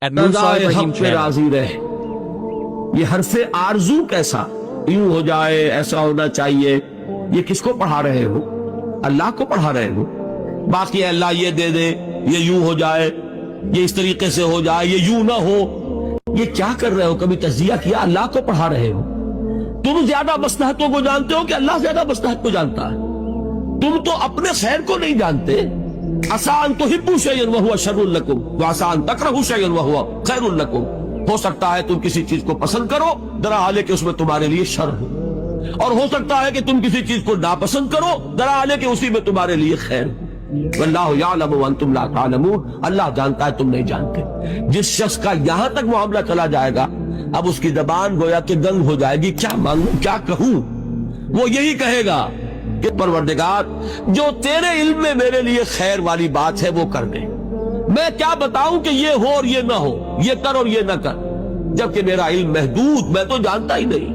رضائے حق پہ راضی رہے. یہ حرف آرزو کیسا؟ یوں ہو جائے، ایسا ہونا چاہیے. یہ کس کو پڑھا رہے ہو؟ اللہ کو پڑھا رہے ہو. باقی اللہ یہ دے دے، یہ یوں ہو جائے، یہ اس طریقے سے ہو جائے، یہ یوں نہ ہو، یہ کیا کر رہے ہو؟ کبھی تجزیہ کیا؟ اللہ کو پڑھا رہے ہو. تم زیادہ مصلحتوں کو جانتے ہو کہ اللہ زیادہ مصلحت کو جانتا ہے؟ تم تو اپنے خیر کو نہیں جانتے. آسان تو تحبوا شیئا وہو شر لکم وآسان تکرہوا شیئا وہو خیر لکم. ہو سکتا ہے تم کسی چیز کو پسند کرو درحالے کہ اس میں تمہارے لیے شر ہو، اور ہو سکتا ہے کہ تم کسی چیز کو ناپسند کرو درحالے کہ اسی میں تمہارے لیے خیر ہو. واللہ یعلم وانتم لا تعلمون. اللہ جانتا ہے، تم نہیں جانتے. جس شخص کا یہاں تک معاملہ چلا جائے گا، اب اس کی زبان گویا کہ گنگ ہو جائے گی. کیا مانگوں، کیا کہوں؟ وہ یہی کہے گا کہ پروردگار جو تیرے علم میں میرے لیے خیر والی بات ہے وہ کر دے. میں کیا بتاؤں کہ یہ ہو اور یہ نہ ہو، یہ کر اور یہ نہ کر، جبکہ میرا علم محدود، میں تو جانتا ہی نہیں.